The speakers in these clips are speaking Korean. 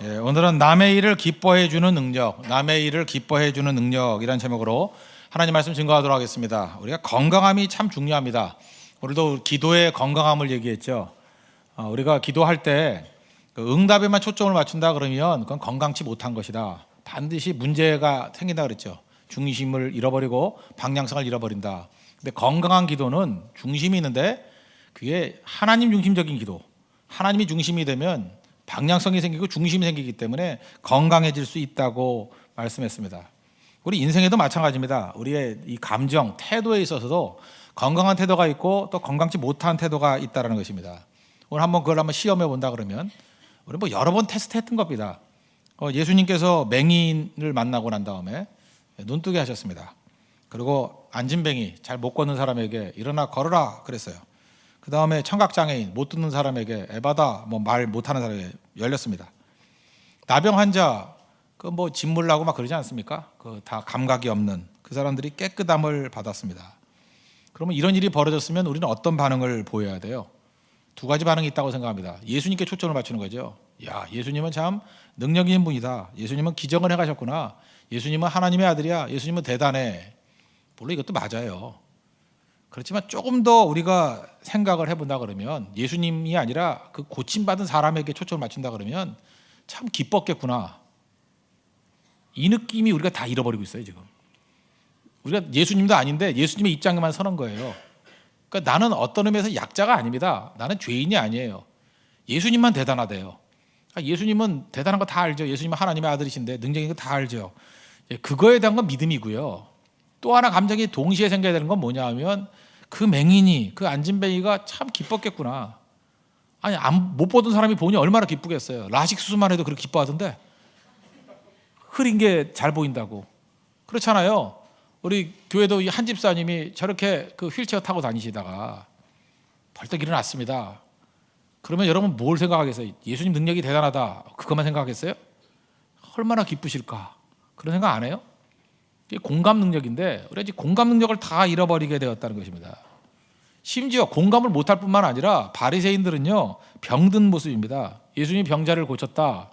오늘은 남의 일을 기뻐해 주는 능력, 남의 일을 기뻐해 주는 능력이라는 제목으로 하나님 말씀 증거하도록 하겠습니다. 우리가 건강함이 참 중요합니다. 오늘도 기도의 건강함을 얘기했죠. 우리가 기도할 때 응답에만 초점을 맞춘다 그러면 그건 건강치 못한 것이다. 반드시 문제가 생긴다 그랬죠. 중심을 잃어버리고 방향성을 잃어버린다. 근데 건강한 기도는 중심이 있는데 그게 하나님 중심적인 기도. 하나님이 중심이 되면 방향성이 생기고 중심이 생기기 때문에 건강해질 수 있다고 말씀했습니다. 우리 인생에도 마찬가지입니다. 우리의 이 감정, 태도에 있어서도 건강한 태도가 있고 또 건강치 못한 태도가 있다는 것입니다. 오늘 그걸 한번 시험해 본다 그러면 우리 여러 번 테스트했던 겁니다. 예수님께서 맹인을 만나고 난 다음에 눈뜨게 하셨습니다. 그리고 안진뱅이, 잘 못 걷는 사람에게 일어나 걸어라 그랬어요. 그 다음에 청각장애인, 못 듣는 사람에게 에바다, 말 못하는 사람에게 열렸습니다. 나병 환자, 진물 나고 막 그러지 않습니까? 다 감각이 없는 그 사람들이 깨끗함을 받았습니다. 그러면 이런 일이 벌어졌으면 우리는 어떤 반응을 보여야 돼요? 두 가지 반응이 있다고 생각합니다. 예수님께 초점을 맞추는 거죠. 야, 예수님은 참 능력 있는 분이다. 예수님은 기적을 해가셨구나. 예수님은 하나님의 아들이야. 예수님은 대단해. 물론 이것도 맞아요. 그렇지만 조금 더 우리가 생각을 해본다 그러면 예수님이 아니라 그 고침받은 사람에게 초점을 맞춘다 그러면 참 기뻤겠구나. 이 느낌이 우리가 다 잃어버리고 있어요 지금. 우리가 예수님도 아닌데 예수님의 입장에만 서는 거예요. 그러니까 나는 어떤 의미에서 약자가 아닙니다. 나는 죄인이 아니에요. 예수님만 대단하대요. 예수님은 대단한 거 다 알죠. 예수님은 하나님의 아들이신데 능력인 거 다 알죠. 그거에 대한 건 믿음이고요. 또 하나 감정이 동시에 생겨야 되는 건 뭐냐 하면 그 맹인이, 그 안진뱅이가 참 기뻤겠구나. 아니, 못 보던 사람이 보니 얼마나 기쁘겠어요. 라식 수술만 해도 그렇게 기뻐하던데. 흐린 게 잘 보인다고. 그렇잖아요. 우리 교회도 한 집사님이 저렇게 그 휠체어 타고 다니시다가 벌떡 일어났습니다. 그러면 여러분 뭘 생각하겠어요? 예수님 능력이 대단하다. 그것만 생각하겠어요? 얼마나 기쁘실까? 그런 생각 안 해요? 이게 공감 능력인데 우리가 이제 공감 능력을 다 잃어버리게 되었다는 것입니다. 심지어 공감을 못할 뿐만 아니라 바리새인들은요 병든 모습입니다. 예수님이 병자를 고쳤다.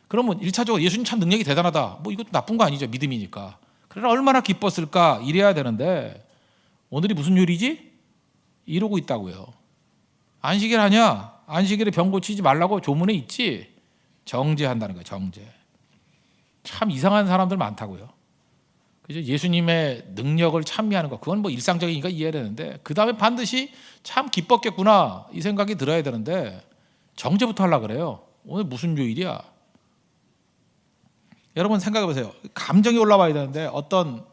그러면 1차적으로 예수님 참 능력이 대단하다. 이것도 나쁜 거 아니죠. 믿음이니까. 그러나 얼마나 기뻤을까 이래야 되는데 오늘이 무슨 요일이지? 이러고 있다고요. 안식일 하냐? 안식일에 병 고치지 말라고 조문에 있지. 정죄한다는 거예요. 정죄. 참 이상한 사람들 많다고요. 그죠? 예수님의 능력을 찬미하는 것, 그건 일상적이니까 이해되는데 그 다음에 반드시 참 기뻤겠구나 이 생각이 들어야 되는데 정죄부터 하려고 그래요. 오늘 무슨 요일이야? 여러분 생각해 보세요. 감정이 올라와야 되는데 어떤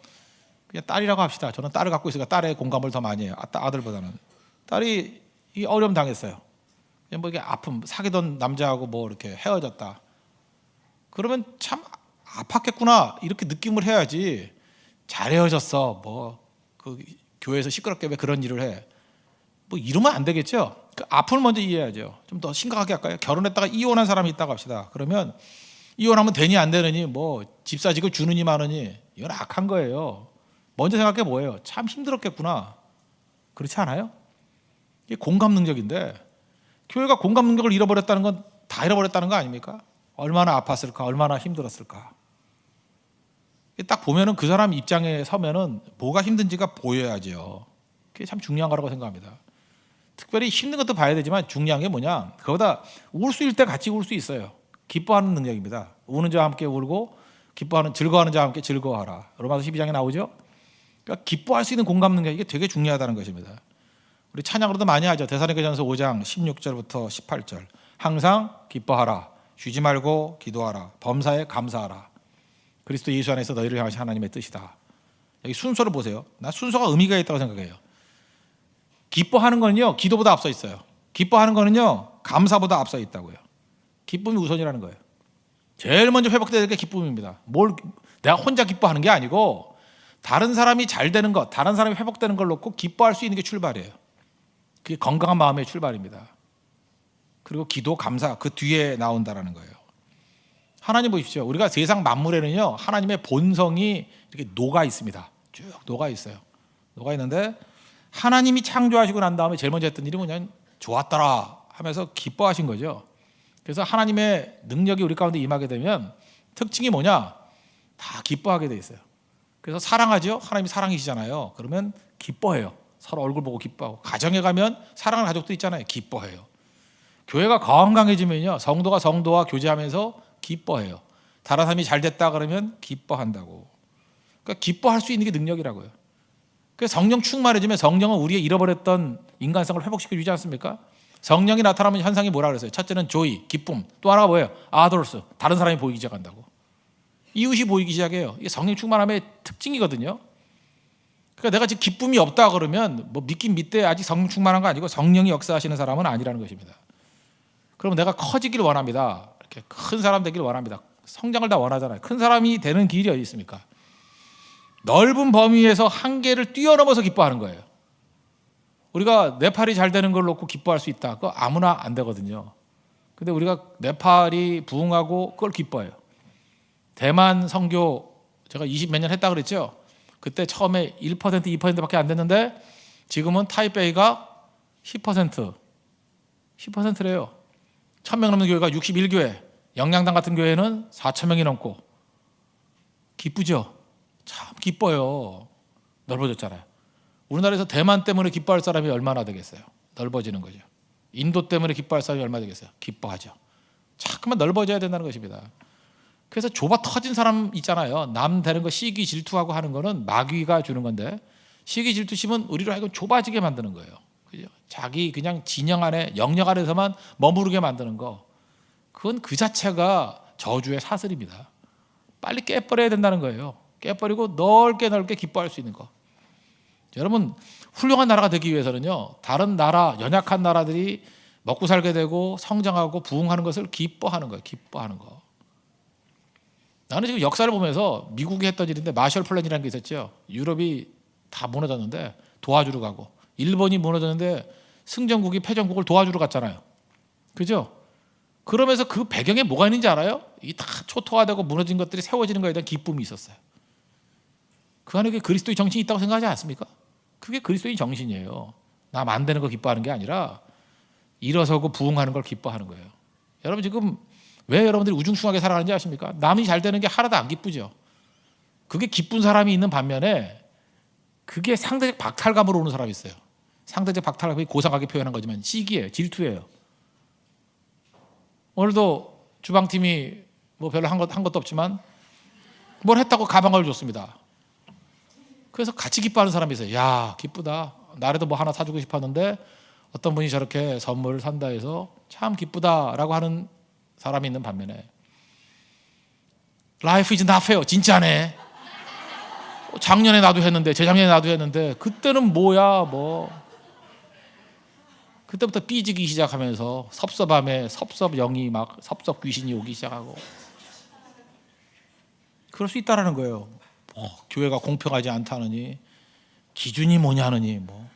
그냥 딸이라고 합시다. 저는 딸을 갖고 있으니까 딸의 공감을 더 많이 해요. 아들보다는. 딸이 어려움 당했어요. 그냥 이게 아픔, 사귀던 남자하고 이렇게 헤어졌다. 그러면 참 아팠겠구나 이렇게 느낌을 해야지. 잘 헤어졌어. 그 교회에서 시끄럽게 왜 그런 일을 해? 이러면 안 되겠죠. 그 아픔을 먼저 이해해야죠. 좀 더 심각하게 할까요? 결혼했다가 이혼한 사람이 있다고 합시다. 그러면 이혼하면 되니 안 되느니 집사직을 주느니 마느니 이건 악한 거예요. 먼저 생각해 뭐예요? 참 힘들었겠구나. 그렇지 않아요? 이게 공감 능력인데 교회가 공감 능력을 잃어버렸다는 건 다 잃어버렸다는 거 아닙니까? 얼마나 아팠을까? 얼마나 힘들었을까? 딱 보면은 그 사람 입장에 서면은 뭐가 힘든지가 보여야죠. 그게 참 중요한 거라고 생각합니다. 특별히 힘든 것도 봐야 되지만 중요한 게 뭐냐? 그거보다 울 수 있을 때 같이 울 수 있어요. 기뻐하는 능력입니다. 우는 자와 함께 울고 즐거워하는 자와 함께 즐거워하라. 로마서 12장에 나오죠. 그러니까 기뻐할 수 있는 공감 능력, 이게 되게 중요하다는 것입니다. 우리 찬양으로도 많이 하죠. 데살로니가전서 5장 16절부터 18절. 항상 기뻐하라. 쉬지 말고 기도하라. 범사에 감사하라. 그리스도 예수 안에서 너희를 향하신 하나님의 뜻이다. 여기 순서를 보세요. 나 순서가 의미가 있다고 생각해요. 기뻐하는 거는요 기도보다 앞서 있어요. 기뻐하는 거는요 감사보다 앞서 있다고요. 기쁨이 우선이라는 거예요. 제일 먼저 회복돼야 될 게 기쁨입니다. 내가 혼자 기뻐하는 게 아니고 다른 사람이 잘 되는 것, 다른 사람이 회복되는 걸 놓고 기뻐할 수 있는 게 출발이에요. 그게 건강한 마음의 출발입니다. 그리고 기도, 감사 그 뒤에 나온다라는 거예요. 하나님 보십시오. 우리가 세상 만물에는요 하나님의 본성이 이렇게 녹아 있습니다. 쭉 녹아 있어요. 녹아 있는데 하나님이 창조하시고 난 다음에 제일 먼저 했던 일이 뭐냐면 좋았더라 하면서 기뻐하신 거죠. 그래서 하나님의 능력이 우리 가운데 임하게 되면 특징이 뭐냐? 다 기뻐하게 돼 있어요. 그래서 사랑하죠. 하나님이 사랑이시잖아요. 그러면 기뻐해요. 서로 얼굴 보고 기뻐하고. 가정에 가면 사랑하는 가족도 있잖아요. 기뻐해요. 교회가 건강해지면요, 성도가 성도와 교제하면서 기뻐해요. 다른 사람이 잘 됐다 그러면 기뻐한다고. 그러니까 기뻐할 수 있는 게 능력이라고요. 그래서 성령 충만해지면 성령은 우리의 잃어버렸던 인간성을 회복시켜 주지 않습니까? 성령이 나타나면 현상이 뭐라 그랬어요? 첫째는 조이, 기쁨. 또 하나가 뭐예요? 아도르스, 다른 사람이 보이기 시작한다고. 이웃이 보이기 시작해요. 이게 성령 충만함의 특징이거든요. 그러니까 내가 지금 기쁨이 없다 그러면 뭐 믿긴 믿되 아직 성령 충만한 거 아니고 성령이 역사하시는 사람은 아니라는 것입니다. 그럼 내가 커지길 원합니다. 이렇게 큰 사람 되길 원합니다. 성장을 다 원하잖아요. 큰 사람이 되는 길이 어디 있습니까? 넓은 범위에서 한계를 뛰어넘어서 기뻐하는 거예요. 우리가 내 팔이 잘 되는 걸 놓고 기뻐할 수 있다. 그거 아무나 안 되거든요. 근데 우리가 내 팔이 부흥하고 그걸 기뻐해요. 대만 선교 제가 20 몇 년 했다 그랬죠. 그때 처음에 1%, 2%밖에 안 됐는데 지금은 타이베이가 10%래요. 1000명 넘는 교회가 61교회, 영양당 같은 교회는 4000명이 넘고. 기쁘죠? 참 기뻐요. 넓어졌잖아요. 우리나라에서 대만 때문에 기뻐할 사람이 얼마나 되겠어요? 넓어지는 거죠. 인도 때문에 기뻐할 사람이 얼마나 되겠어요? 기뻐하죠. 자꾸만 넓어져야 된다는 것입니다. 그래서 좁아 터진 사람 있잖아요. 남 되는 거 시기 질투하고 하는 거는 마귀가 주는 건데, 시기 질투심은 우리로 하여금 좁아지게 만드는 거예요. 그죠? 자기 그냥 진영 안에, 영역 안에서만 머무르게 만드는 거, 그건 그 자체가 저주의 사슬입니다. 빨리 깨버려야 된다는 거예요. 깨버리고 넓게 기뻐할 수 있는 거. 여러분, 훌륭한 나라가 되기 위해서는요, 다른 나라, 연약한 나라들이 먹고 살게 되고 성장하고 부흥하는 것을 기뻐하는 거예요. 기뻐하는 거. 나는 지금 역사를 보면서 미국이 했던 일인데, 마셜 플랜이라는 게 있었죠. 유럽이 다 무너졌는데 도와주러 가고, 일본이 무너졌는데 승전국이 패전국을 도와주러 갔잖아요. 그죠? 그러면서 그 배경에 뭐가 있는지 알아요? 이 다 초토화되고 무너진 것들이 세워지는 것에 대한 기쁨이 있었어요. 그 안에 그리스도의 정신이 있다고 생각하지 않습니까? 그게 그리스도의 정신이에요. 남 안 되는 거 기뻐하는 게 아니라 일어서고 부흥하는 걸 기뻐하는 거예요. 여러분, 지금 왜 여러분들이 우중충하게 살아가는지 아십니까? 남이 잘 되는 게 하나도 안 기쁘죠. 그게 기쁜 사람이 있는 반면에 그게 상대적 박탈감으로 오는 사람이 있어요. 상대적 박탈감이 고상하게 표현한 거지만 시기예요. 질투예요. 오늘도 주방팀이 뭐 별로 한 것도 없지만 뭘 했다고 가방을 줬습니다. 그래서 같이 기뻐하는 사람이 있어요. 야, 기쁘다. 나라도 뭐 하나 사주고 싶었는데 어떤 분이 저렇게 선물을 산다 해서 참 기쁘다라고 하는 사람이 있는 반면에, Life is not fair. 진짜네. 작년에 나도 했는데, 재작년에 나도 했는데, 그때는 뭐야 뭐. 그때부터 삐지기 시작하면서 섭섭함에 섭섭영이 막 섭섭 귀신이 오기 시작하고. 그럴 수 있다라는 거예요. 교회가 공평하지 않다느니, 기준이 뭐냐느니 뭐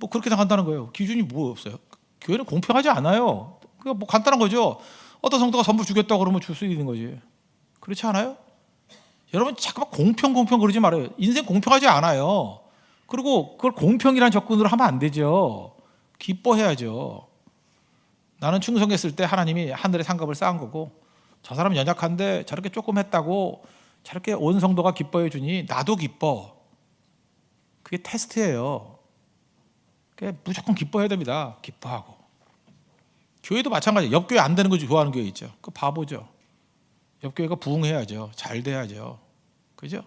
그렇게 나간다는 거예요. 기준이 뭐 없어요. 교회는 공평하지 않아요. 그게 뭐 간단한 거죠. 어떤 성도가 선물 주겠다고 그러면 줄 수 있는 거지. 그렇지 않아요? 여러분, 잠깐만 공평 그러지 말아요. 인생 공평하지 않아요. 그리고 그걸 공평이라는 접근으로 하면 안 되죠. 기뻐해야죠. 나는 충성했을 때 하나님이 하늘의 상급을 쌓은 거고, 저 사람 연약한데 저렇게 조금 했다고 저렇게 온 성도가 기뻐해 주니 나도 기뻐. 그게 테스트예요. 그게 무조건 기뻐해야 됩니다. 기뻐하고. 교회도 마찬가지예요. 옆교회 안 되는 거 좋아하는 교회 있죠. 그 바보죠. 옆교회가 부흥해야죠. 잘 돼야죠. 그죠?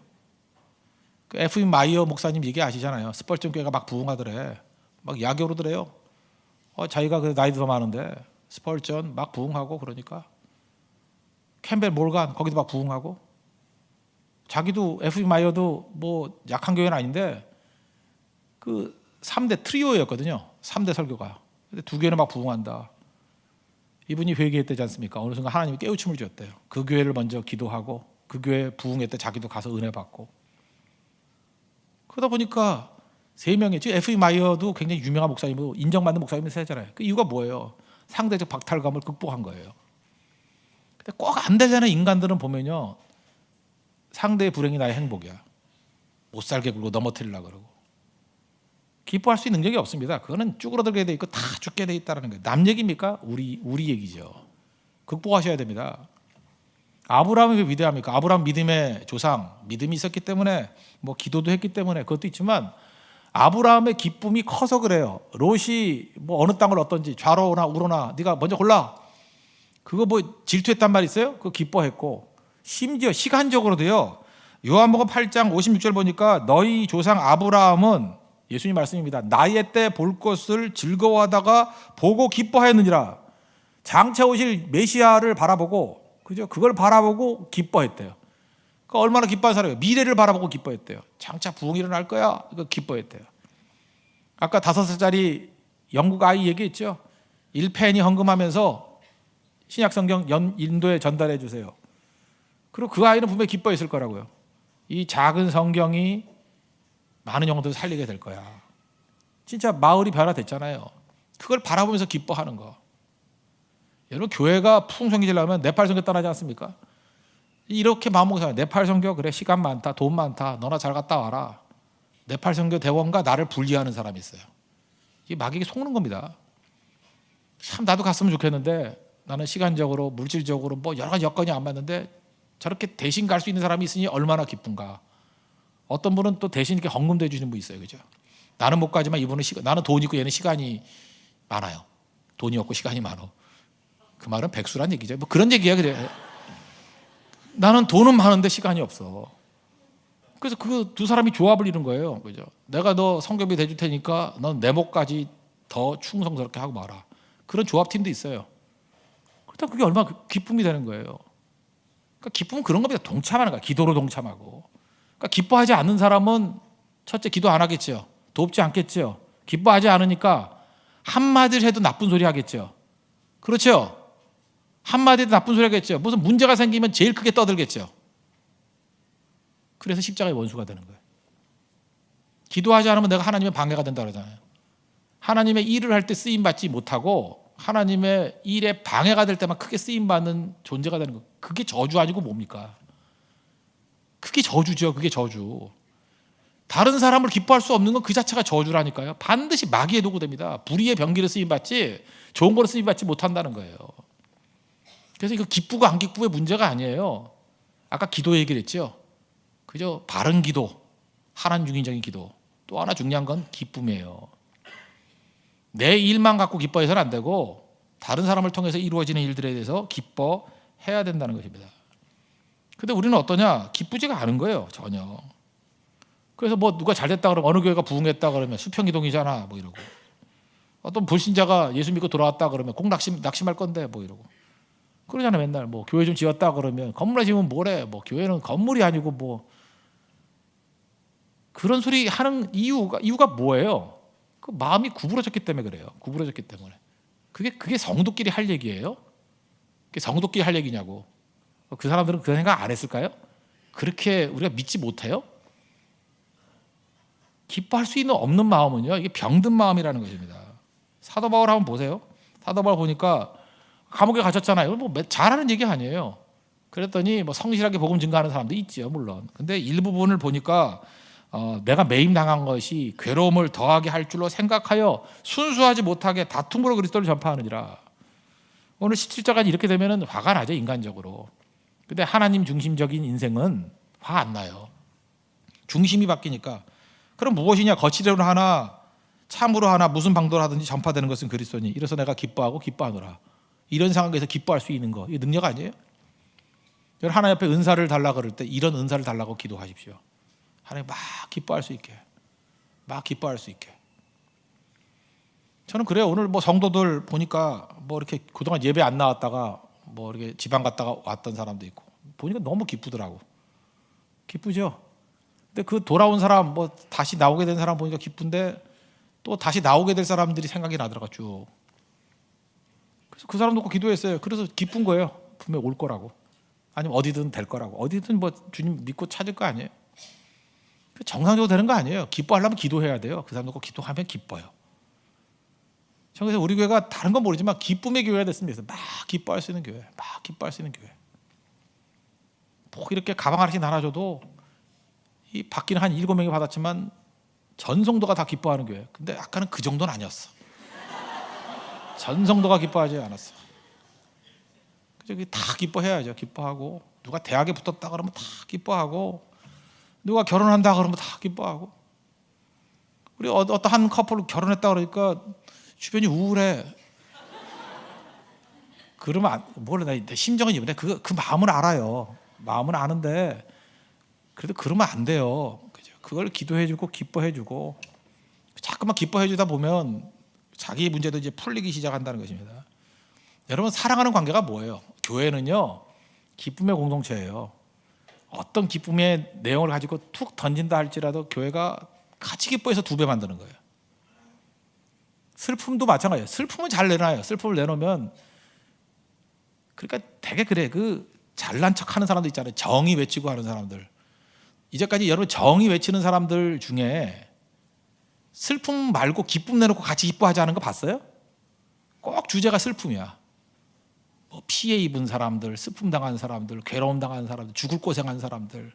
그 F.M. 마이어 목사님 얘기 아시잖아요. 스펄전 교회가 막 부흥하더래. 막 야교로더래요. 자기가 그 나이도 더 많은데 스펄전 막 부흥하고, 그러니까 캠벨 몰간 거기도 막 부흥하고, 자기도 F.M. 마이어도 뭐 약한 교회는 아닌데 그 3대 트리오였거든요. 3대 설교가. 근데 2교회는 막 부흥한다. 이분이 회개했다지 않습니까? 어느 순간 하나님이 깨우침을 주었대요. 그 교회를 먼저 기도하고 그 교회 부흥했대. 자기도 가서 은혜 받고. 그러다 보니까 3명이, 지금 F.E. 마이어도 굉장히 유명한 목사님이고 인정받는 목사님이 세잖아요. 그 이유가 뭐예요? 상대적 박탈감을 극복한 거예요. 근데 꼭 안 되려는 인간들은 보면요, 상대의 불행이 나의 행복이야. 못 살게 굴고 넘어뜨리려고 그러고. 기뻐할 수 있는 능력이 없습니다. 그거는 쭈그러들게 돼 있고 다 죽게 돼 있다는 거예요. 남 얘기입니까? 우리 얘기죠. 극복하셔야 됩니다. 아브라함이 왜 위대합니까? 아브라함 믿음의 조상, 믿음이 있었기 때문에 뭐 기도도 했기 때문에 그것도 있지만 아브라함의 기쁨이 커서 그래요. 롯이 뭐 어느 땅을 얻던지 좌로나 우로나 네가 먼저 골라. 그거 뭐 질투했단 말 있어요? 그거 기뻐했고 심지어 시간적으로도요. 요한복음 8장 56절 보니까 너희 조상 아브라함은 예수님 말씀입니다. 나의 때 볼 것을 즐거워하다가 보고 기뻐하였느니라. 장차 오실 메시아를 바라보고 그죠? 그걸 바라보고 기뻐했대요. 그러니까 얼마나 기뻐한 사람이에요. 미래를 바라보고 기뻐했대요. 장차 부흥이 일어날 거야. 이거 기뻐했대요. 아까 5살짜리 영국 아이 얘기했죠. 1페니 헌금하면서 신약성경 인도에 전달해 주세요. 그리고 그 아이는 분명히 기뻐했을 거라고요. 이 작은 성경이 많은 영혼들을 살리게 될 거야. 진짜 마을이 변화됐잖아요. 그걸 바라보면서 기뻐하는 거. 여러분 교회가 풍성해지려면 네팔 선교 떠나지 않습니까? 이렇게 마음먹고 살아요. 네팔 선교 그래 시간 많다 돈 많다 너나 잘 갔다 와라. 네팔 선교 대원과 나를 분리하는 사람이 있어요. 이게 마귀에게 속는 겁니다. 참 나도 갔으면 좋겠는데 나는 시간적으로 물질적으로 뭐 여러 가지 여건이 안 맞는데 저렇게 대신 갈 수 있는 사람이 있으니 얼마나 기쁜가. 어떤 분은 또 대신 이렇게 헌금도 해주시는 분 있어요. 그죠? 나는 못 가지만 이분은 나는 돈 있고 얘는 시간이 많아요. 돈이 없고 시간이 많어. 그 말은 백수란 얘기죠. 뭐 그런 얘기야. 그래. 나는 돈은 많은데 시간이 없어. 그래서 그 두 사람이 조합을 이룬 거예요. 그죠? 내가 너 성교비 대줄 테니까 넌 내 목까지 더 충성스럽게 하고 말아. 그런 조합팀도 있어요. 그렇다 그게 얼마나 기쁨이 되는 거예요. 그러니까 기쁨은 그런 겁니다. 동참하는 거야. 기도로 동참하고. 그러니까 기뻐하지 않는 사람은 첫째 기도 안 하겠죠. 돕지 않겠죠. 기뻐하지 않으니까 한마디를 해도 나쁜 소리 하겠죠. 그렇죠? 한마디도 나쁜 소리 하겠죠. 무슨 문제가 생기면 제일 크게 떠들겠죠. 그래서 십자가의 원수가 되는 거예요. 기도하지 않으면 내가 하나님의 방해가 된다 그러잖아요. 하나님의 일을 할 때 쓰임받지 못하고 하나님의 일에 방해가 될 때만 크게 쓰임받는 존재가 되는 거예요. 그게 저주 아니고 뭡니까? 그게 저주죠. 그게 저주. 다른 사람을 기뻐할 수 없는 건 그 자체가 저주라니까요. 반드시 마귀의 도구됩니다. 불의의 병기를 쓰임받지 좋은 거로 쓰임받지 못한다는 거예요. 그래서 이거 기쁘고 안 기쁘의 문제가 아니에요. 아까 기도 얘기를 했죠. 그죠? 바른 기도, 하나님 중심적인 기도. 또 하나 중요한 건 기쁨이에요. 내 일만 갖고 기뻐해서는 안 되고 다른 사람을 통해서 이루어지는 일들에 대해서 기뻐해야 된다는 것입니다. 근데 우리는 어떠냐? 기쁘지가 않은 거예요. 전혀. 그래서 뭐 누가 잘 됐다 그러면 어느 교회가 부흥했다 그러면 수평이동이잖아 뭐 이러고 어떤 불신자가 예수 믿고 돌아왔다 그러면 꼭 낙심할 건데 뭐 이러고 그러잖아. 맨날 뭐 교회 좀 지었다 그러면 건물에 지으면 뭐래 뭐 교회는 건물이 아니고 뭐 그런 소리 하는 이유가 뭐예요? 그 마음이 구부러졌기 때문에 그래요. 구부러졌기 때문에 그게 성도끼리 할 얘기예요? 그게 성도끼리 할 얘기냐고. 그 사람들은 그런 생각 안 했을까요? 그렇게 우리가 믿지 못해요? 기뻐할 수 있는 없는 마음은요 이게 병든 마음이라는 것입니다. 사도 바울 한번 보세요. 사도 바울 보니까 감옥에 갇혔잖아요. 뭐 잘하는 얘기 아니에요. 그랬더니 뭐 성실하게 복음 증거하는 사람도 있죠 물론. 근데 일부분을 보니까 내가 매임 당한 것이 괴로움을 더하게 할 줄로 생각하여 순수하지 못하게 다툼으로 그리스도를 전파하느니라. 오늘 17절까지 이렇게 되면 화가 나죠 인간적으로. 근데 하나님 중심적인 인생은 화 안 나요. 중심이 바뀌니까. 그럼 무엇이냐? 거칠으로 하나 참으로 하나 무슨 방도로 하든지 전파되는 것은 그리스도니 이래서 내가 기뻐하고 기뻐하노라. 이런 상황에서 기뻐할 수 있는 거, 이게 능력 아니에요? 여러분 하나님 앞에 은사를 달라 그럴 때 이런 은사를 달라고 기도하십시오. 하나님 막 기뻐할 수 있게, 막 기뻐할 수 있게. 저는 그래요. 오늘 뭐 성도들 보니까 뭐 이렇게 그동안 예배 안 나왔다가 뭐 이렇게 지방 갔다가 왔던 사람도 있고 보니까 너무 기쁘더라고. 기쁘죠? 근데 그 돌아온 사람 뭐 다시 나오게 된 사람 보니까 기쁜데 또 다시 나오게 될 사람들이 생각이 나더라고 쭉. 그래서 그 사람 놓고 기도했어요. 그래서 기쁜 거예요. 분명히 올 거라고. 아니면 어디든 될 거라고. 어디든 뭐 주님 믿고 찾을 거 아니에요. 정상적으로 되는 거 아니에요. 기뻐하려면 기도해야 돼요. 그 사람 놓고 기도하면 기뻐요. 그래서 우리 교회가 다른 건 모르지만 기쁨의 교회가 됐으면 좋겠어요. 막 기뻐할 수 있는 교회. 막 기뻐할 수 있는 교회. 뭐 이렇게 가방 하나씩 나눠줘도 이 받기는 한 7명이 받았지만 전 성도가 다 기뻐하는 교회. 근데 아까는 그 정도는 아니었어. 전 성도가 기뻐하지 않았어. 저기 다 기뻐해야죠. 기뻐하고, 누가 대학에 붙었다 그러면 다 기뻐하고, 누가 결혼한다 그러면 다 기뻐하고. 우리 어떤 한 커플 결혼했다 그러니까 주변이 우울해. 그러면 몰라, 내 심정은 이런데 그 마음을 알아요. 마음은 아는데 그래도 그러면 안 돼요. 그죠? 그걸 기도해주고 기뻐해주고, 자꾸만 기뻐해주다 보면 자기 문제도 이제 풀리기 시작한다는 것입니다. 여러분, 사랑하는 관계가 뭐예요? 교회는요, 기쁨의 공동체예요. 어떤 기쁨의 내용을 가지고 툭 던진다 할지라도 교회가 같이 기뻐해서 2배 만드는 거예요. 슬픔도 마찬가지예요. 슬픔은 잘 내놔요. 슬픔을 내놓으면, 그러니까 되게 그래. 그 잘난 척하는 사람도 있잖아요. 정의 외치고 하는 사람들. 이제까지 여러분 정의 외치는 사람들 중에 슬픔 말고 기쁨 내놓고 같이 기뻐하지 않은 거 봤어요? 꼭 주제가 슬픔이야. 뭐 피해 입은 사람들, 슬픔 당한 사람들, 괴로움 당한 사람들, 죽을 고생한 사람들,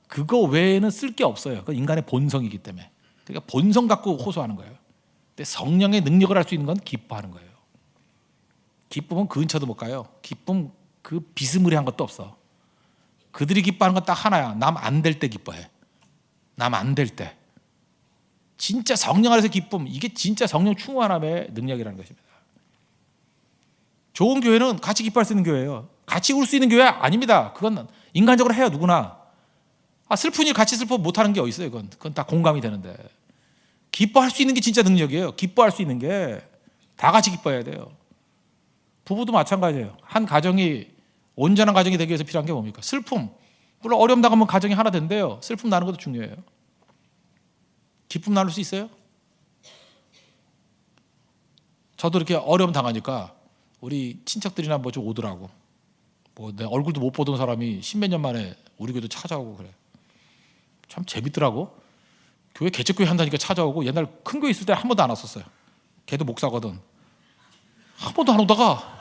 그거 외에는 쓸 게 없어요. 그건 인간의 본성이기 때문에. 그러니까 본성 갖고 호소하는 거예요. 근데 성령의 능력을 할 수 있는 건 기뻐하는 거예요. 기쁨은 근처도 못 가요. 기쁨 그 비스무리한 것도 없어. 그들이 기뻐하는 건 딱 하나야. 남 안 될 때 기뻐해. 남 안 될 때. 진짜 성령 안에서 기쁨, 이게 진짜 성령 충만함의 능력이라는 것입니다. 좋은 교회는 같이 기뻐할 수 있는 교회예요. 같이 울 수 있는 교회 아닙니다. 그건 인간적으로 해요, 누구나. 슬프니 같이 슬퍼 못하는 게 어디 있어요? 그건 다 공감이 되는데. 기뻐할 수 있는 게 진짜 능력이에요. 기뻐할 수 있는 게 다 같이 기뻐해야 돼요. 부부도 마찬가지예요. 한 가정이 온전한 가정이 되기 위해서 필요한 게 뭡니까? 슬픔. 물론 어려움 당하면 가정이 하나 된대요. 슬픔 나는 것도 중요해요. 기쁨 나눌 수 있어요? 저도 이렇게 어려움 당하니까 우리 친척들이나 뭐 좀 오더라고. 뭐 내 얼굴도 못 보던 사람이 십몇 년 만에 우리 교회도 찾아오고 그래. 참 재밌더라고. 교회 개척교회 한다니까 찾아오고, 옛날 큰 교회 있을 때 한 번도 안 왔었어요. 걔도 목사거든. 한 번도 안 오다가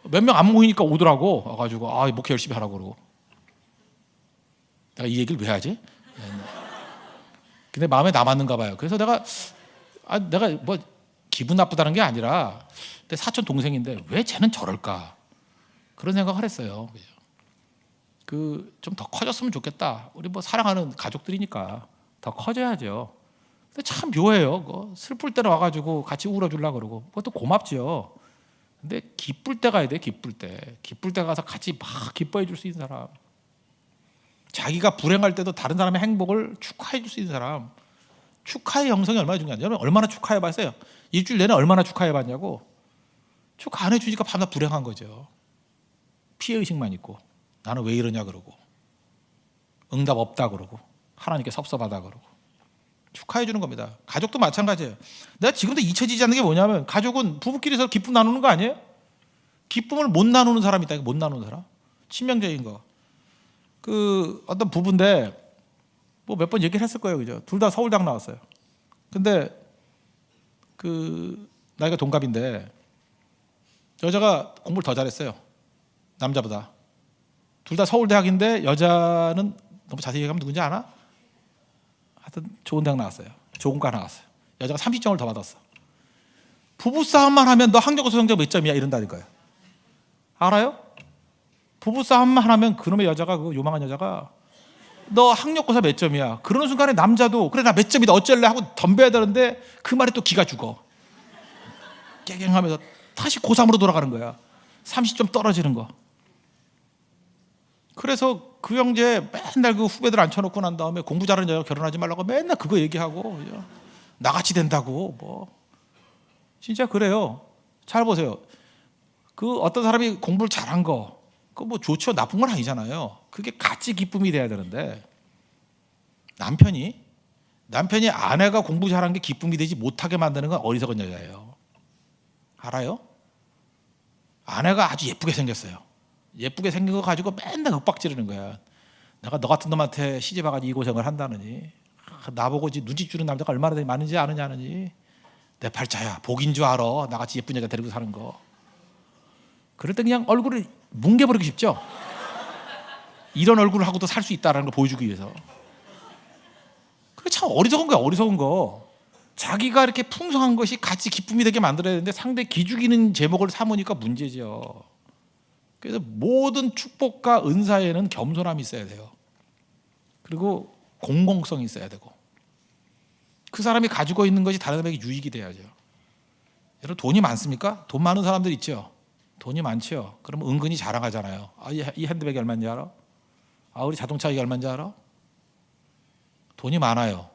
몇 명 안 모이니까 오더라고. 와가지고 목회 열심히 하라고 그러고. 내가 이 얘기를 왜 하지? 근데 마음에 남았는가 봐요. 그래서 내가 뭐 기분 나쁘다는 게 아니라 내 사촌 동생인데 왜 쟤는 저럴까, 그런 생각을 했어요. 그 좀 더 커졌으면 좋겠다. 우리 뭐 사랑하는 가족들이니까 더 커져야죠. 근데 참 묘해요. 슬플 때는 와가지고 같이 울어주려고 그러고, 그것도 고맙죠. 근데 기쁠 때 가야 돼. 기쁠 때 가서 같이 막 기뻐해 줄 수 있는 사람, 자기가 불행할 때도 다른 사람의 행복을 축하해 줄 수 있는 사람. 축하의 영성이 얼마나 중요한지. 여러분 얼마나 축하해 봤어요? 일주일 내내 얼마나 축하해 봤냐고. 축하 안 해주니까 밤낮 불행한 거죠. 피해의식만 있고, 나는 왜 이러냐 그러고, 응답 없다 그러고, 하나님께 섭섭하다 그러고. 축하해 주는 겁니다. 가족도 마찬가지예요. 내가 지금도 잊혀지지 않는 게 뭐냐면, 가족은 부부끼리서 기쁨 나누는 거 아니에요? 기쁨을 못 나누는 사람이 있다. 못 나누는 사람. 치명적인 거. 그 어떤 부부인데 뭐 몇 번 얘기를 했을 거예요, 그죠? 둘 다 서울대학 나왔어요. 근데 그 나이가 동갑인데 여자가 공부를 더 잘했어요, 남자보다. 둘 다 서울대학인데 여자는, 너무 자세히 얘기하면 누군지 아나? 하여튼 좋은 대학 나왔어요. 조공과 나왔어요. 여자가 30점을 더 받았어. 부부싸움만 하면 너 학력고사 성적 몇 점이야 이런다니까요. 알아요? 부부싸움만 하면 그놈의 여자가, 그 요망한 여자가, 너 학력고사 몇 점이야, 그러는 순간에 남자도 그래 나 몇 점이다 어쩔래 하고 덤벼야 되는데 그 말에 또 기가 죽어. 깨갱하면서 다시 고3으로 돌아가는 거야. 30점 떨어지는 거. 그래서 그 형제 맨날 그 후배들 앉혀놓고 난 다음에 공부 잘하는 여자 결혼하지 말라고 맨날 그거 얘기하고, 나같이 된다고. 뭐 진짜 그래요. 잘 보세요. 그 어떤 사람이 공부를 잘한 거, 그거 뭐 좋죠, 나쁜 건 아니잖아요. 그게 같이 기쁨이 돼야 되는데, 남편이 아내가 공부 잘한 게 기쁨이 되지 못하게 만드는 건 어리석은 여자예요. 알아요? 아내가 아주 예쁘게 생겼어요. 예쁘게 생긴 거 가지고 맨날 윽박 지르는 거야. 내가 너 같은 놈한테 시집 와가지고 이 고생을 한다느니, 나보고 눈치 주는 남자가 얼마나 많은지 아느냐느니, 내 팔자야, 복인 줄 알아, 나같이 예쁜 여자 데리고 사는 거. 그럴 때 그냥 얼굴을 뭉개버리고 싶죠. 이런 얼굴을 하고도 살 수 있다는 걸 보여주기 위해서. 그게 참 어리석은 거야, 어리석은 거. 자기가 이렇게 풍성한 것이 같이 기쁨이 되게 만들어야 되는데 상대 기죽이는 제목을 삼으니까 문제죠. 그래서 모든 축복과 은사에는 겸손함이 있어야 돼요. 그리고 공공성이 있어야 되고, 그 사람이 가지고 있는 것이 다른 사람에게 유익이 돼야죠. 여러분, 돈이 많습니까? 돈 많은 사람들 있죠. 돈이 많죠. 그러면 은근히 자랑하잖아요. 이 핸드백이 얼마인지 알아? 우리 자동차 이게 얼마인지 알아? 돈이 많아요.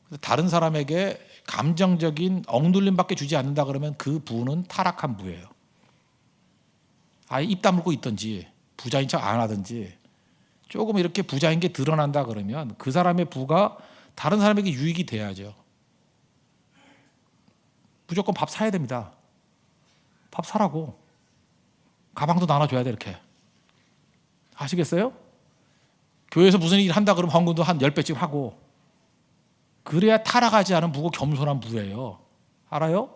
그래서 다른 사람에게 감정적인 엉돌림밖에 주지 않는다 그러면 그 부는 타락한 부예요. 입 다물고 있든지 부자인 척 안 하든지 조금 이렇게 부자인 게 드러난다 그러면 그 사람의 부가 다른 사람에게 유익이 돼야죠. 무조건 밥 사야 됩니다. 밥 사라고. 가방도 나눠줘야 돼. 이렇게 아시겠어요? 교회에서 무슨 일 한다 그러면 헌금도 한 10배쯤 하고, 그래야 타락하지 않은 부고 겸손한 부예요. 알아요?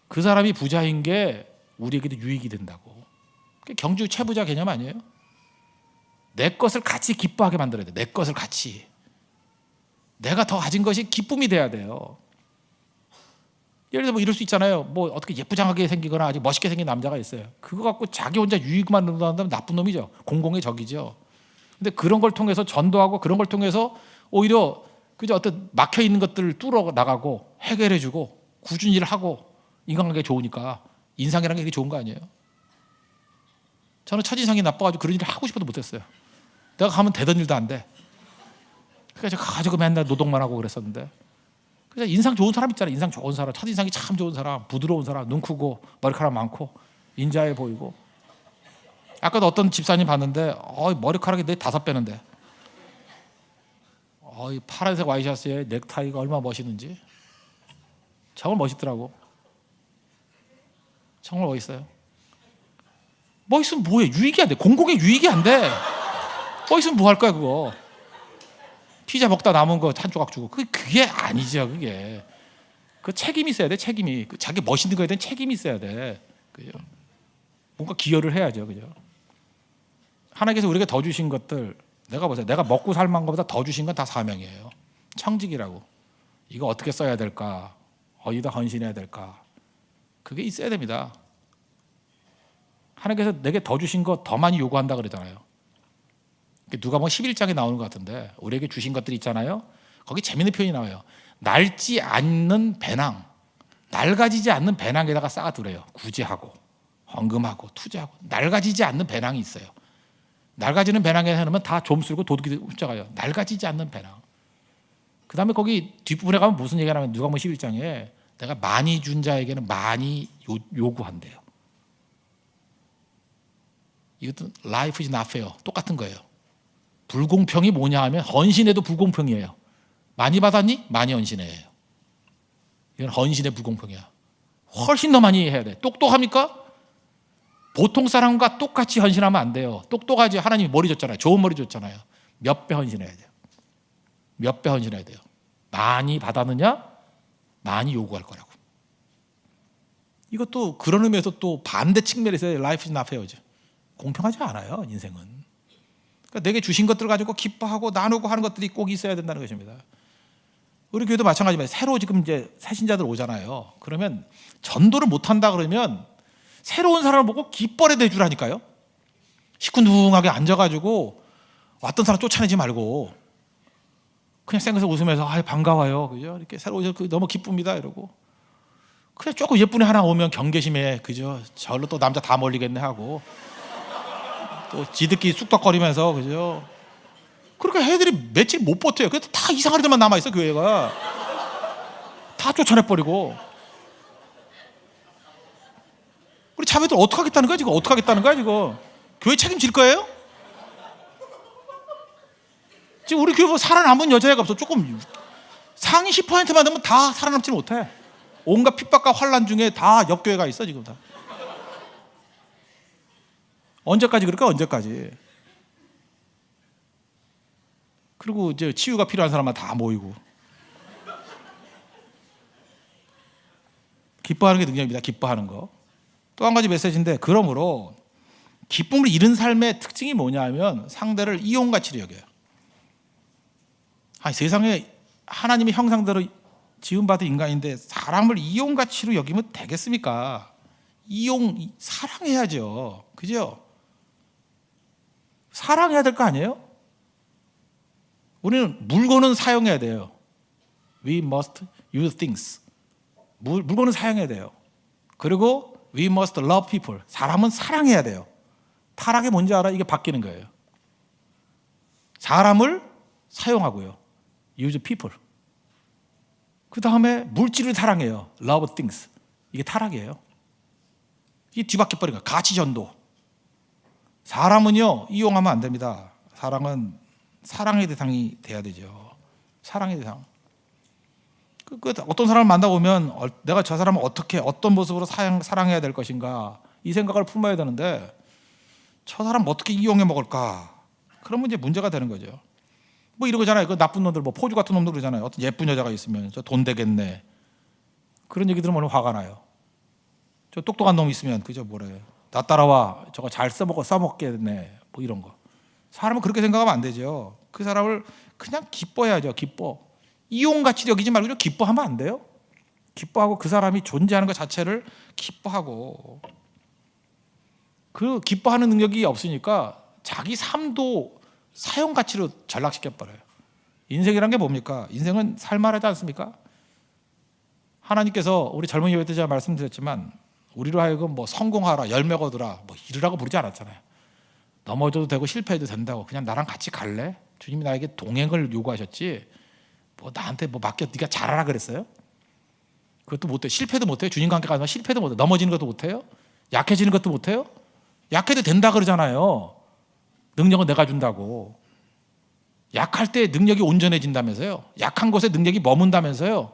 그 사람이 부자인 게 우리에게도 유익이 된다고. 경주 최부자 개념 아니에요? 내 것을 같이 기뻐하게 만들어야 돼. 내 것을 같이. 내가 더 가진 것이 기쁨이 돼야 돼요. 예를 들어 이럴 수 있잖아요. 어떻게 예쁘장하게 생기거나 아주 멋있게 생긴 남자가 있어요. 그거 갖고 자기 혼자 유익만 얻는다면 나쁜 놈이죠. 공공의 적이죠. 근데 그런 걸 통해서 전도하고, 그런 걸 통해서 오히려 그저 어떤 막혀 있는 것들을 뚫어 나가고 해결해주고 꾸준히 일을 하고, 인간관계가 좋으니까 인상이라는 게 되게 좋은 거 아니에요? 저는 첫인상이 나빠가지고 그런 일을 하고 싶어도 못했어요. 내가 가면 되던 일도 안 돼. 그러니까 제가 가지고 맨날 노동만 하고 그랬었는데, 그래서 인상 좋은 사람 있잖아요. 인상 좋은 사람, 첫인상이 참 좋은 사람, 부드러운 사람, 눈 크고 머리카락 많고 인자해 보이고. 아까도 어떤 집사님 봤는데 머리카락이 내 5배는데 이 파란색 와이셔츠에 넥타이가 얼마나 멋있는지 정말 멋있더라고. 정말 멋있어요. 멋있으면 뭐해? 유익이 안 돼. 공공의 유익이 안 돼. 멋있으면 뭐 할 거야 그거. 피자 먹다 남은 거 한 조각 주고. 그게 아니죠. 그게 그 책임이 있어야 돼. 책임이. 자기 멋있는 거에 대한 책임이 있어야 돼. 그죠? 뭔가 기여를 해야죠. 그죠? 하나님께서 우리에게 더 주신 것들, 내가 보세요. 내가 먹고 살 만한 것보다 더 주신 건 다 사명이에요. 청직이라고. 이거 어떻게 써야 될까? 어디다 헌신해야 될까? 그게 있어야 됩니다. 하나님께서 내게 더 주신 거 더 많이 요구한다 그러잖아요. 누가복음 11장에 나오는 것 같은데, 우리에게 주신 것들이 있잖아요. 거기 재밌는 표현이 나와요. 낡지 않는 배낭, 낡아지지 않는 배낭에다가 쌓아두래요. 구제하고 헌금하고 투자하고. 낡아지지 않는 배낭이 있어요. 낡아지는 배낭에 해놓으면 다 좀쓸고 도둑이 훔쳐가요. 낡아지지 않는 배낭. 그 다음에 거기 뒷부분에 가면 무슨 얘기가 나오면, 누가복음 11장에 내가 많이 준 자에게는 많이 요구한대요. 이것도 life is not fair. 똑같은 거예요. 불공평이 뭐냐 하면 헌신에도 불공평이에요. 많이 받았니? 많이 헌신해요. 이건 헌신의 불공평이야. 훨씬 더 많이 해야 돼. 똑똑합니까? 보통 사람과 똑같이 헌신하면 안 돼요. 똑똑하지. 하나님이 머리 줬잖아요. 좋은 머리 줬잖아요. 몇 배 헌신해야 돼요. 몇 배 헌신해야 돼요. 많이 받았느냐? 많이 요구할 거라고. 이것도 그런 의미에서 또 반대 측면에서 life is not fair죠. 공평하지 않아요, 인생은. 그러니까 내게 주신 것들 가지고 기뻐하고 나누고 하는 것들이 꼭 있어야 된다는 것입니다. 우리 교회도 마찬가지입니다. 새로 지금 이제 새 신자들 오잖아요. 그러면 전도를 못 한다 그러면 새로운 사람을 보고 깃발에 대주라니까요. 시큰둥하게 앉아가지고 왔던 사람 쫓아내지 말고 그냥 생겨서 웃으면서 반가워요. 그죠? 이렇게 새로 오셔서 너무 기쁩니다. 이러고 그냥 조금 예쁜 애 하나 오면 경계심에 그죠? 저로 또 남자 다 몰리겠네 하고 또 지들끼리 쑥덕거리면서 그죠? 그러니까 애들이 며칠 못 버텨요. 그래서 다 이상한 애들만 남아있어. 교회가 다 쫓아내버리고. 우리 자매들 어떡하겠다는 거야 지금? 어떡하겠다는 거야 지금? 교회 책임질 거예요? 지금 우리 교회 뭐 살아남은 여자애가 없어. 조금 상위 10%만 되면 다 살아남지는 못해. 온갖 핍박과 환란 중에 다 옆교회가 있어 지금 다. 언제까지 그럴까? 언제까지? 그리고 이제 치유가 필요한 사람만 다 모이고. 기뻐하는 게 능력입니다. 기뻐하는 거. 또 한 가지 메시지인데, 그러므로 기쁨을 잃은 삶의 특징이 뭐냐 하면 상대를 이용가치로 여겨요. 세상에 하나님의 형상대로 지음받은 인간인데 사람을 이용 가치로 여기면 되겠습니까? 사랑해야죠. 그죠? 사랑해야 될 거 아니에요? 우리는 물건은 사용해야 돼요. We must use things. 물건은 사용해야 돼요. 그리고 we must love people. 사람은 사랑해야 돼요. 타락이 뭔지 알아? 이게 바뀌는 거예요. 사람을 사용하고요. use people. 그 다음에 물질을 사랑해요. love things. 이게 타락이에요. 이게 뒤바뀌어 버린 거예요. 가치 전도. 사람은요 이용하면 안 됩니다. 사랑은 사랑의 대상이 돼야 되죠. 사랑의 대상. 어떤 사람을 만나보면 내가 저 사람을 어떤 모습으로 사랑해야 될 것인가 이 생각을 품어야 되는데 저 사람 어떻게 이용해 먹을까? 그러면 이제 문제가 되는 거죠. 뭐 이런 거잖아요. 그 나쁜 놈들, 뭐 포주 같은 놈들 그러잖아요. 어떤 예쁜 여자가 있으면 저 돈 되겠네. 그런 얘기 들으면 화가 나요. 저 똑똑한 놈 있으면 그저 뭐래. 나 따라와. 저거 잘 써먹겠네. 뭐 이런 거. 사람은 그렇게 생각하면 안 되죠. 그 사람을 그냥 기뻐해야죠. 기뻐. 이용 가치 여기지 말고 좀 기뻐하면 안 돼요? 기뻐하고 그 사람이 존재하는 것 자체를 기뻐하고 그 기뻐하는 능력이 없으니까 자기 삶도 사용 가치로 전락시켜 버려요. 인생이란 게 뭡니까? 인생은 살만하지 않습니까? 하나님께서 우리 젊은 예배 때 제가 말씀드렸지만 우리로 하여금 뭐 성공하라, 열매 거두라, 뭐 이르라고 부르지 않았잖아요. 넘어져도 되고 실패해도 된다고 그냥 나랑 같이 갈래? 주님이 나에게 동행을 요구하셨지. 뭐 나한테 뭐 맡겨 네가 잘하라 그랬어요? 그것도 못해. 실패도 못해요. 주님과 함께 가면 실패도 못해요. 넘어지는 것도 못해요. 약해지는 것도 못해요. 약해도 된다 그러잖아요. 능력은 내가 준다고. 약할 때 능력이 온전해진다면서요. 약한 곳에 능력이 머문다면서요.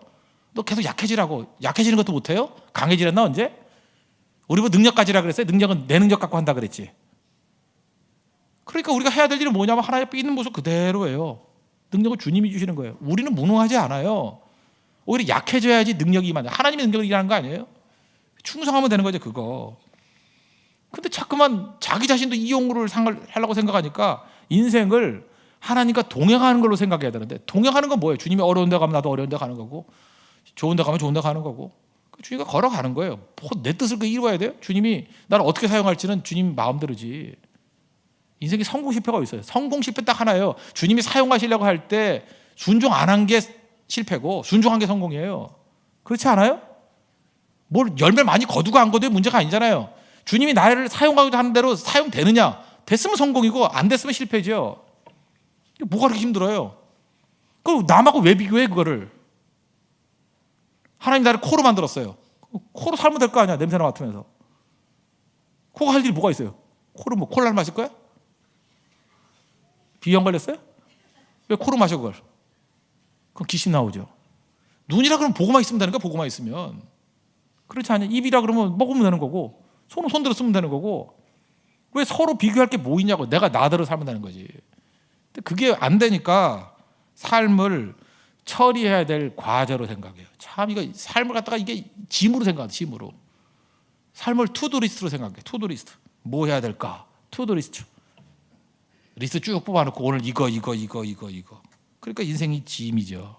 너 계속 약해지라고. 약해지는 것도 못해요? 강해지랬나 언제? 우리 뭐 능력 가지라 그랬어요? 능력은 내 능력 갖고 한다 그랬지. 그러니까 우리가 해야 될 일은 뭐냐면 하나님 앞에 있는 모습 그대로예요. 능력을 주님이 주시는 거예요. 우리는 무능하지 않아요. 오히려 약해져야지 능력이 임한다. 하나님의 능력을 일하는 거 아니에요? 충성하면 되는 거죠 그거. 근데 자꾸만 자기 자신도 이용으로 하려고 생각하니까 인생을 하나님과 동행하는 걸로 생각해야 되는데 동행하는 건 뭐예요? 주님이 어려운 데 가면 나도 어려운 데 가는 거고 좋은 데 가면 좋은 데 가는 거고 주님과 걸어가는 거예요. 내 뜻을 이루어야 돼요? 주님이 나를 어떻게 사용할지는 주님 마음대로지. 인생에 성공 실패가 있어요. 성공 실패 딱 하나예요. 주님이 사용하시려고 할 때 순종 안 한 게 실패고 순종한 게 성공이에요. 그렇지 않아요? 뭘 열매 많이 거두고 안 거두고 문제가 아니잖아요. 주님이 나를 사용하고자 하는 대로 사용되느냐? 됐으면 성공이고 안 됐으면 실패죠. 뭐가 그렇게 힘들어요? 그럼 남하고 왜 비교해 그거를? 하나님 나를 코로 만들었어요. 코로 살면 될 거 아니야. 냄새나 맡으면서. 코가 할 일이 뭐가 있어요? 코로 뭐 콜라를 마실 거야? 비염 걸렸어요? 왜 코로 마셔 그걸? 그럼 귀신 나오죠. 눈이라 그러면 보고만 있으면 되는 거야. 보고만 있으면. 그렇지 않냐? 입이라 그러면 먹으면 되는 거고 손은 손대로 쓰면 되는 거고 왜 서로 비교할 게 뭐 있냐고. 내가 나대로 살면 되는 거지. 근데 그게 안 되니까 삶을 처리해야 될 과제로 생각해요. 참 이거 삶을 갖다가 이게 짐으로 생각해. 짐으로. 삶을 투두리스트로 생각해. 투두리스트. 뭐 해야 될까? 투두리스트. 리스트 쭉 뽑아놓고 오늘 이거. 그러니까 인생이 짐이죠.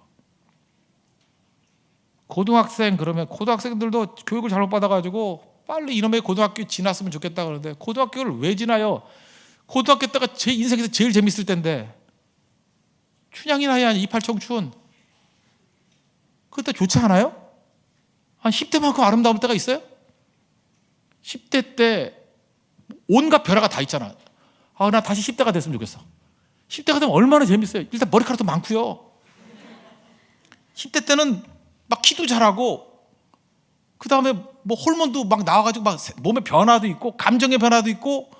고등학생 그러면 고등학생들도 교육을 잘못 받아가지고 빨리 이놈의 고등학교 지났으면 좋겠다 그러는데 고등학교를 왜 지나요? 고등학교 때가 제 인생에서 제일 재밌을 때인데 춘향이 나이 아니 이팔청춘 그때 좋지 않아요? 한 10대만큼 아름다운 때가 있어요? 10대 때 온갖 변화가 다 있잖아. 나 다시 10대가 됐으면 좋겠어. 10대가 되면 얼마나 재밌어요. 일단 머리카락도 많고요. 10대 때는 막 키도 잘하고 그 다음에 뭐 호르몬도 막 나와가지고 막 몸의 변화도 있고 감정의 변화도 있고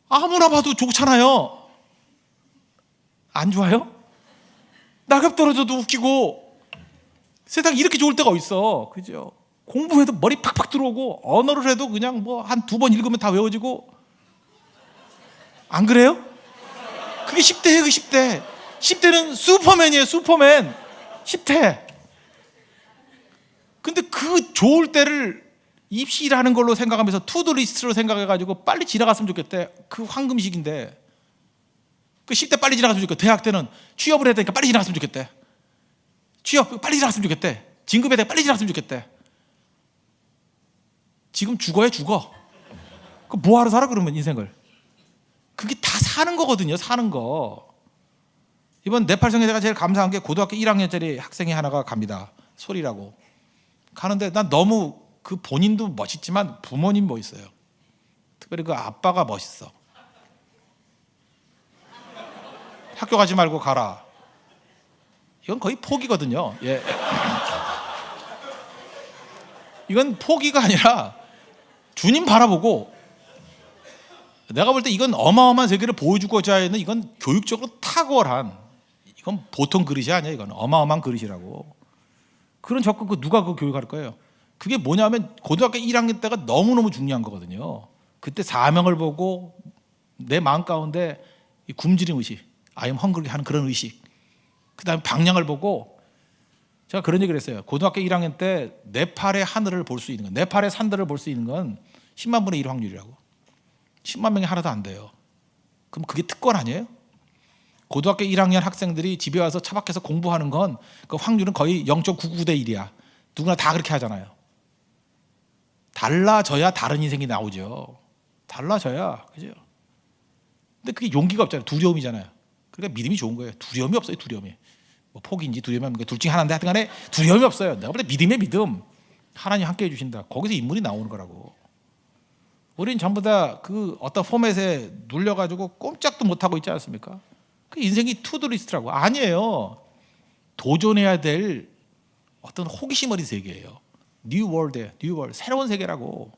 아무나 봐도 좋잖아요. 안 좋아요? 낙엽 떨어져도 웃기고 세상 이렇게 좋을 때가 어딨어. 그죠? 공부해도 머리 팍팍 들어오고 언어를 해도 그냥 뭐 한 2번 읽으면 다 외워지고 안 그래요? 그게 10대예요. 그 10대. 10대는 슈퍼맨이에요. 슈퍼맨. 10대. 근데 그 좋을 때를 입시라는 걸로 생각하면서 투두리스트로 생각해가지고 빨리 지나갔으면 좋겠대. 그 황금 시기인데 그 10대 빨리 지나갔으면 좋겠대. 대학 때는 취업을 해야 되니까 빨리 지나갔으면 좋겠대. 취업 빨리 지나갔으면 좋겠대. 진급에 대해 빨리 지나갔으면 좋겠대. 지금 죽어야 죽어. 그 뭐하러 살아 그러면 인생을. 그게 다 사는 거거든요. 사는 거. 이번 네팔 성에 제가 제일 감사한 게 고등학교 1학년짜리 학생이 하나가 갑니다. 소리라고. 가는데 난 너무 그 본인도 멋있지만 부모님 멋있어요. 특별히 그 아빠가 멋있어. 학교 가지 말고 가라. 이건 거의 포기거든요. 예. 이건 포기가 아니라 주님 바라보고 내가 볼 때 이건 어마어마한 세계를 보여주고자 하는 이건 교육적으로 탁월한 이건 보통 그릇이 아니야. 이건 어마어마한 그릇이라고. 그런 접근 누가 그 교육할 거예요? 그게 뭐냐면 고등학교 1학년 때가 너무너무 중요한 거거든요. 그때 사명을 보고 내 마음 가운데 이 굶주린 의식, I am hungry 하는 그런 의식. 그다음에 방향을 보고 제가 그런 얘기를 했어요. 고등학교 1학년 때 네팔의 하늘을 볼 수 있는 건, 네팔의 산들을 볼 수 있는 건 10만 분의 1 확률이라고. 10만 명이 하나도 안 돼요. 그럼 그게 특권 아니에요? 고등학교 1학년 학생들이 집에 와서 차 밖에서 공부하는 건 그 확률은 거의 0.99대 1이야. 누구나 다 그렇게 하잖아요. 달라져야 다른 인생이 나오죠. 달라져야. 그죠? 근데 그게 용기가 없잖아요. 두려움이잖아요. 그러니까 믿음이 좋은 거예요. 두려움이 없어요. 두려움이. 뭐 포기인지 두려움이 둘 중에 하나인데 하여튼 간에 두려움이 없어요. 내가 볼 때 믿음의 믿음. 하나님 함께 해주신다. 거기서 인물이 나오는 거라고. 우리는 전부 다 그 어떤 포맷에 눌려가지고 꼼짝도 못하고 있지 않습니까? 그 인생이 투두리스트라고. 아니에요. 도전해야 될 어떤 호기심 어린 세계예요. 뉴 월드예요. 뉴 월드. 새로운 세계라고.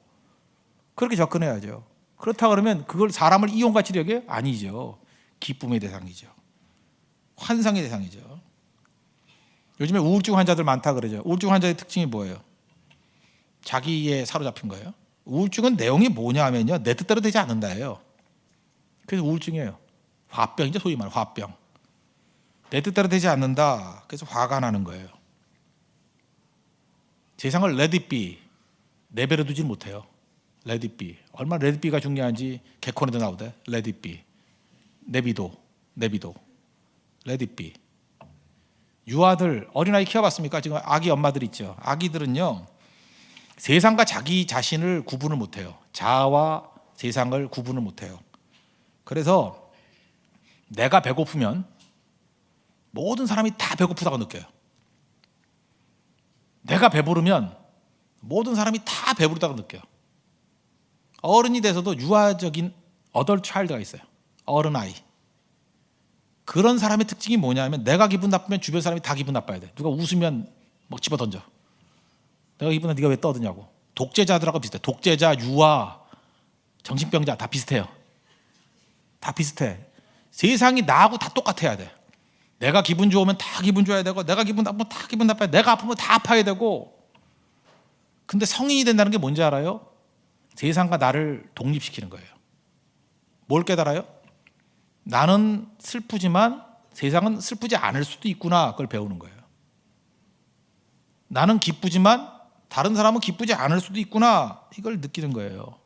그렇게 접근해야죠. 그렇다 그러면 그걸 사람을 이용같이 여겨요? 아니죠. 기쁨의 대상이죠. 환상의 대상이죠. 요즘에 우울증 환자들 많다 그러죠. 우울증 환자의 특징이 뭐예요? 자기에 사로잡힌 거예요. 우울증은 내용이 뭐냐 하면요, 내 뜻대로 되지 않는다예요. 그래서 우울증이에요. 화병이죠. 소위 말하는 화병. 내 뜻대로 되지 않는다. 그래서 화가 나는 거예요. 세상을 let it be 내버려 두지 못해요. let it be. 얼마나 let it be가 중요한지 개콘에도 나오대. let it be. 내비도 let it be. 유아들, 어린아이 키워봤습니까? 지금 아기 엄마들 있죠. 아기들은요, 세상과 자기 자신을 구분을 못해요. 자아와 세상을 구분을 못해요. 그래서 내가 배고프면 모든 사람이 다 배고프다고 느껴요. 내가 배부르면 모든 사람이 다 배부르다고 느껴요. 어른이 돼서도 유아적인 어덜트 차일드가 있어요. 어른아이. 그런 사람의 특징이 뭐냐면 내가 기분 나쁘면 주변 사람이 다 기분 나빠야 돼. 누가 웃으면 막 집어던져. 내가 기분 나쁘면 네가 왜 떠드냐고. 독재자들하고 비슷해. 독재자, 유아, 정신병자 다 비슷해요. 다 비슷해. 세상이 나하고 다 똑같아야 돼. 내가 기분 좋으면 다 기분 좋아야 되고, 내가 기분 나쁘면 다 기분 나빠야 돼. 내가 아프면 다 아파야 되고. 근데 성인이 된다는 게 뭔지 알아요? 세상과 나를 독립시키는 거예요. 뭘 깨달아요? 나는 슬프지만 세상은 슬프지 않을 수도 있구나. 그걸 배우는 거예요. 나는 기쁘지만 다른 사람은 기쁘지 않을 수도 있구나. 이걸 느끼는 거예요.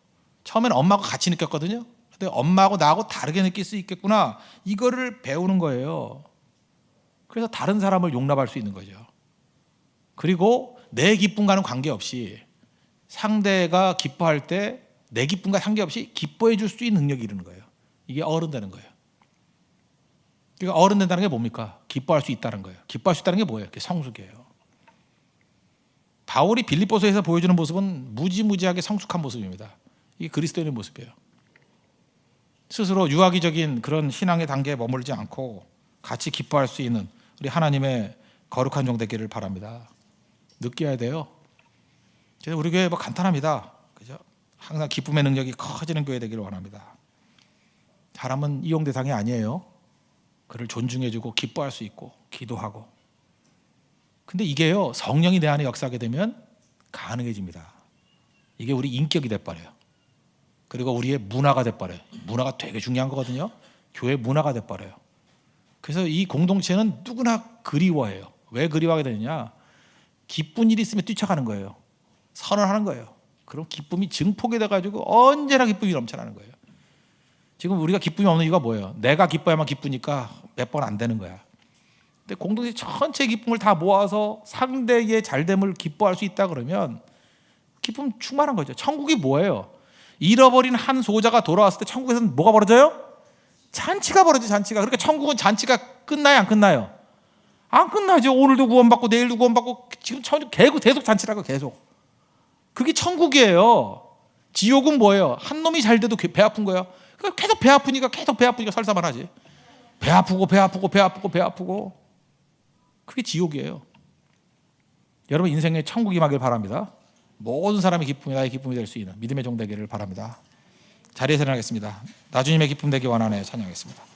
처음에는 엄마하고 같이 느꼈거든요. 근데 엄마하고 나하고 다르게 느낄 수 있겠구나. 이거를 배우는 거예요. 그래서 다른 사람을 용납할 수 있는 거죠. 그리고 내 기쁨과는 관계없이 상대가 기뻐할 때 내 기쁨과 상관없이 기뻐해 줄 수 있는 능력이 이르는 거예요. 이게 어른 되는 거예요. 그러니까 어른 된다는 게 뭡니까? 기뻐할 수 있다는 거예요. 기뻐할 수 있다는 게 뭐예요? 그게 성숙이에요. 바울이 빌립보서에서 보여주는 모습은 무지무지하게 성숙한 모습입니다. 이게 그리스도인의 모습이에요. 스스로 유아기적인 그런 신앙의 단계에 머물지 않고 같이 기뻐할 수 있는 우리 하나님의 거룩한 종 되기를 바랍니다. 느껴야 돼요. 그래서 우리 교회 뭐 간단합니다. 그죠? 항상 기쁨의 능력이 커지는 교회 되기를 원합니다. 사람은 이용 대상이 아니에요. 그를 존중해주고 기뻐할 수 있고 기도하고. 근데 이게요, 성령이 내 안에 역사하게 되면 가능해집니다. 이게 우리 인격이 돼버려요. 그리고 우리의 문화가 돼버려요. 문화가 되게 중요한 거거든요. 교회 문화가 돼버려요. 그래서 이 공동체는 누구나 그리워해요. 왜 그리워하게 되느냐? 기쁜 일이 있으면 뛰쳐가는 거예요. 선언하는 거예요. 그럼 기쁨이 증폭이 돼가지고 언제나 기쁨이 넘쳐나는 거예요. 지금 우리가 기쁨이 없는 이유가 뭐예요? 내가 기뻐야만 기쁘니까 몇 번 안 되는 거야. 근데 공동체 전체 기쁨을 다 모아서 상대의 잘됨을 기뻐할 수 있다 그러면 기쁨 충만한 거죠. 천국이 뭐예요? 잃어버린 한 소자가 돌아왔을 때 천국에서는 뭐가 벌어져요? 잔치가 벌어져. 잔치가. 그러니까 천국은 잔치가 끝나요, 안 끝나요? 안 끝나죠. 오늘도 구원받고 내일도 구원받고 지금 계속 잔치라고. 계속. 그게 천국이에요. 지옥은 뭐예요? 한 놈이 잘 돼도 배 아픈 거야. 그러니까 계속 배 아프니까 설사만 하지. 배 아프고 그게 지옥이에요. 여러분 인생에 천국이 임하길 바랍니다. 모든 사람의 기쁨이 나의 기쁨이 될 수 있는 믿음의 종 되기를 바랍니다. 자리에서 일어나겠습니다. 나주님의 기쁨 되기 원하네 찬양하겠습니다.